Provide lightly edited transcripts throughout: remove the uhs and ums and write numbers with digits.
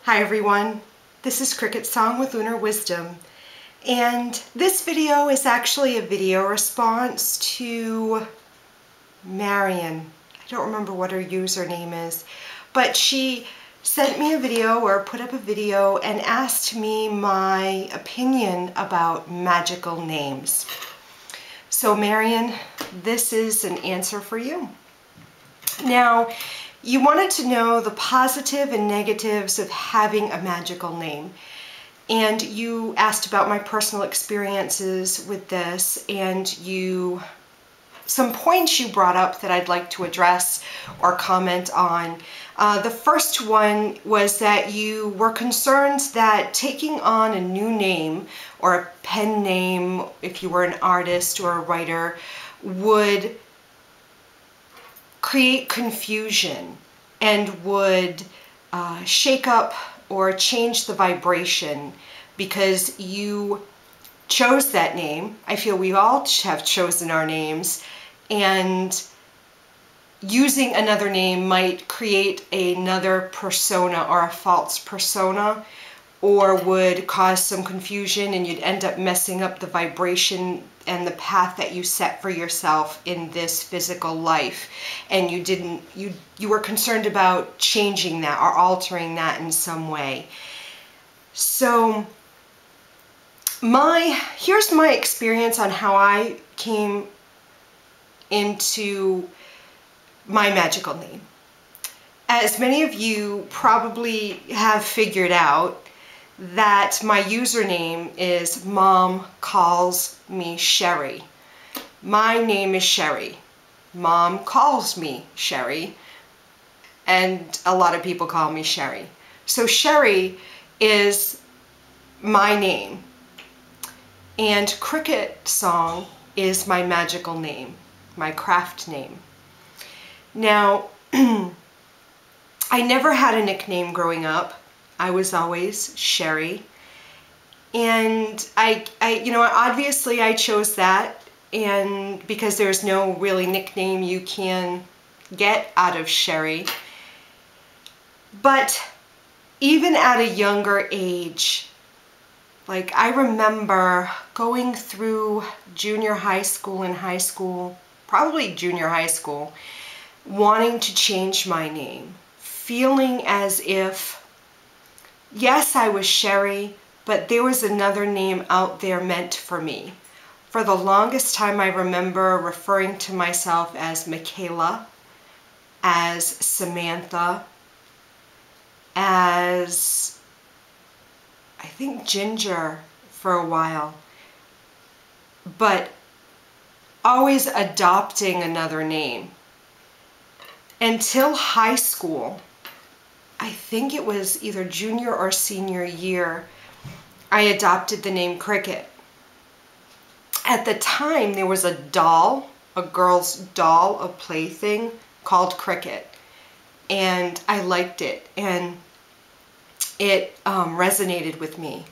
Hi everyone, this is CricketSong with Lunar Wisdom, and this video is actually a video response to Marion. I don't remember what her username is, but she sent me a video or put up a video and asked me my opinion about magical names. So Marion, this is an answer for you. Now, you wanted to know the positive and negatives of having a magical name. And you asked about my personal experiences with this, and some points you brought up that I'd like to address or comment on. The first one was that you were concerned that taking on a new name or a pen name, if you were an artist or a writer, would create confusion and would shake up or change the vibration because you chose that name. I feel we all have chosen our names, and using another name might create another persona or a false persona, or would cause some confusion, and you'd end up messing up the vibration and the path that you set for yourself in this physical life. And you were concerned about changing that or altering that in some way. So here's my experience on how I came into my magical name. As many of you probably have figured out, that my username is Mom Calls Me Sherry. My name is Sherry. Mom calls me Sherry, and a lot of people call me Sherry. So Sherry is my name, and CricketSong is my magical name, my craft name. Now, I never had a nickname growing up. I was always Sherry, and obviously I chose that, and because there's no really nickname you can get out of Sherry. But even at a younger age, like I remember going through junior high school and high school, probably junior high school, wanting to change my name, feeling as if yes, I was Sherry, but there was another name out there meant for me. For the longest time, I remember referring to myself as Michaela, as Samantha, as I think Ginger for a while, but always adopting another name. Until high school, I think it was either junior or senior year, I adopted the name Cricket. At the time, there was a doll, a girl's doll, a plaything called Cricket, and I liked it, and it resonated with me.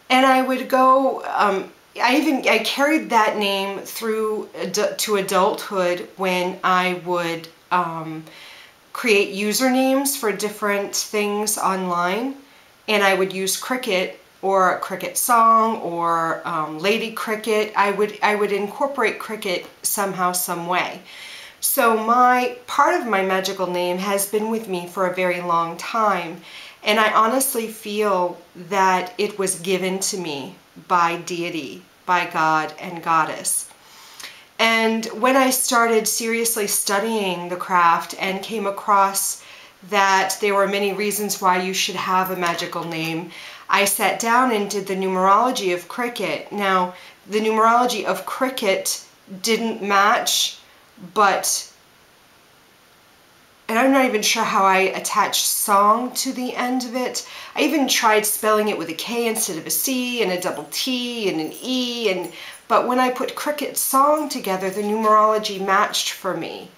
And I would go, I carried that name through to adulthood when I would create usernames for different things online, and I would use Cricket or CricketSong or Lady Cricket. I would incorporate Cricket somehow, some way. So part of my magical name has been with me for a very long time, and I honestly feel that it was given to me by deity, by God and Goddess. And when I started seriously studying the craft and came across that there were many reasons why you should have a magical name, I sat down and did the numerology of Cricket. Now, the numerology of Cricket didn't match, and I'm not even sure how I attached song to the end of it. I even tried spelling it with a K instead of a C, and a double T and an E, but when I put CricketSong together, the numerology matched for me.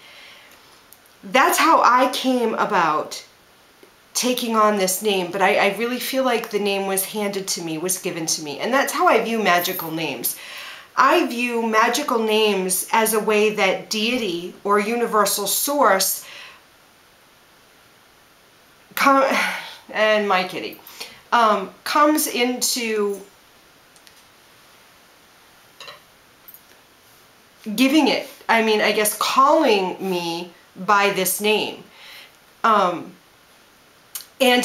That's how I came about taking on this name, but I really feel like the name was handed to me, was given to me, and that's how I view magical names. I view magical names as a way that deity or universal source and my kitty, comes into giving it, I mean, I guess calling me by this name. And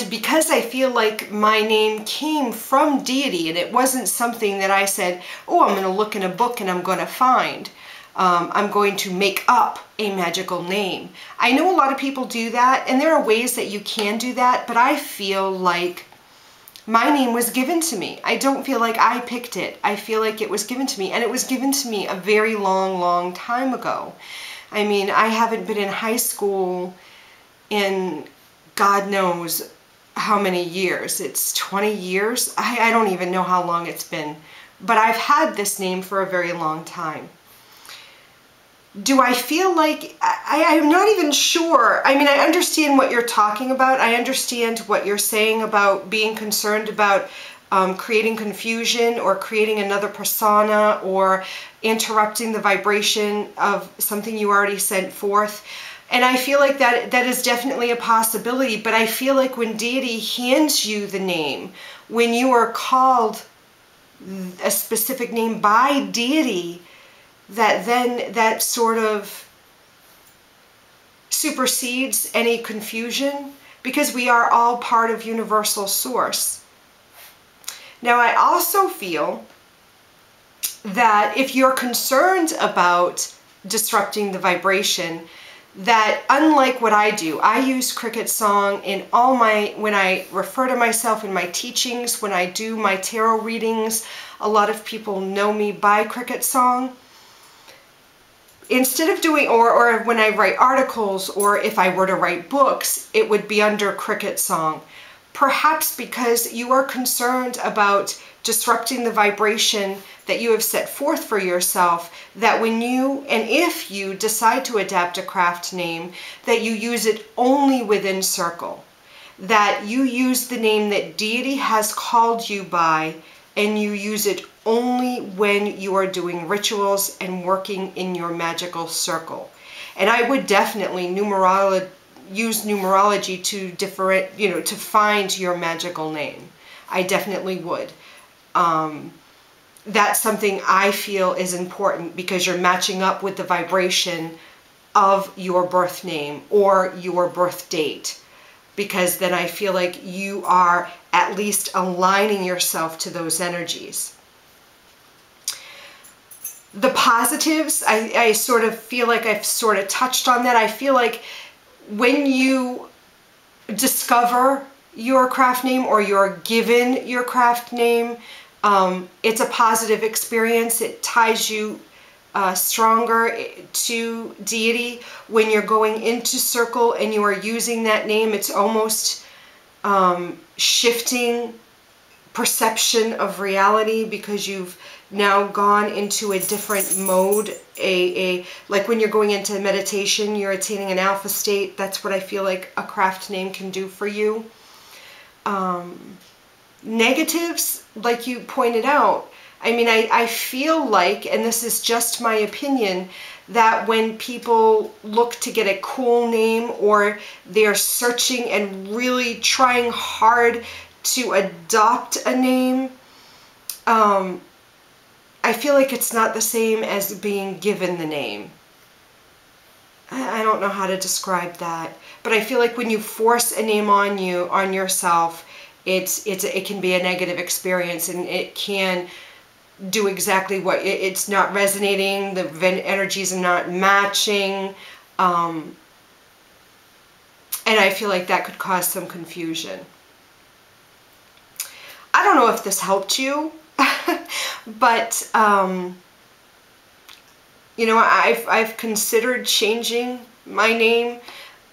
because I feel like my name came from deity and it wasn't something that I said, oh, I'm going to look in a book and I'm going to find. I'm going to make up a magical name. I know a lot of people do that, and there are ways that you can do that, but I feel like my name was given to me. I don't feel like I picked it. I feel like it was given to me, and it was given to me a very long, long time ago. I mean, I haven't been in high school in God knows how many years. It's 20 years. I don't even know how long it's been, but I've had this name for a very long time. Do I feel like, I'm not even sure. I mean, I understand what you're talking about. I understand what you're saying about being concerned about creating confusion or creating another persona or interrupting the vibration of something you already sent forth. And I feel like that is definitely a possibility, but I feel like when deity hands you the name, when you are called a specific name by deity, that then that sort of supersedes any confusion, because we are all part of universal source. Now, I also feel that if you're concerned about disrupting the vibration, that unlike what I do, I use CricketSong in all my, when I refer to myself in my teachings, when I do my tarot readings, a lot of people know me by CricketSong. Instead of doing, or when I write articles, or if I were to write books, it would be under CricketSong. Perhaps because you are concerned about disrupting the vibration that you have set forth for yourself, that when you, and if you decide to adapt a craft name, that you use it only within circle. That you use the name that deity has called you by, and you use it only when you are doing rituals and working in your magical circle. And I would definitely use numerology to to find your magical name. I definitely would. That's something I feel is important, because you're matching up with the vibration of your birth name or your birth date. Because then I feel like you are at least aligning yourself to those energies. The positives, I sort of feel like I've sort of touched on that. I feel like when you discover your craft name or you're given your craft name, it's a positive experience. It ties you stronger to deity. When you're going into circle and you are using that name, it's almost shifting perception of reality, because you've now gone into a different mode. Like when you're going into meditation, you're attaining an alpha state. That's what I feel like a craft name can do for you. Negatives, like you pointed out, I mean, I feel like, and this is just my opinion, that when people look to get a cool name, or they're searching and really trying hard to adopt a name, I feel like it's not the same as being given the name. I don't know how to describe that, but I feel like when you force a name on yourself, it can be a negative experience, and it can do exactly what it's not resonating. The energies are not matching, and I feel like that could cause some confusion. I don't know if this helped you, but you know, I've considered changing my name,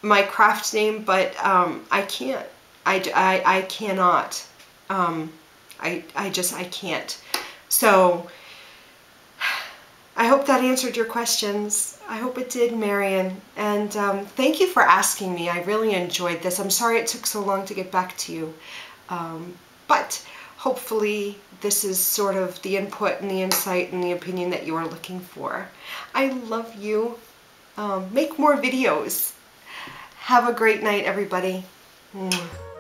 my craft name, but I can't. I cannot. I can't. So I hope that answered your questions. I hope it did, Marion. And thank you for asking me. I really enjoyed this. I'm sorry it took so long to get back to you. But hopefully this is sort of the input and the insight and the opinion that you are looking for. I love you. Make more videos. Have a great night, everybody. Mwah.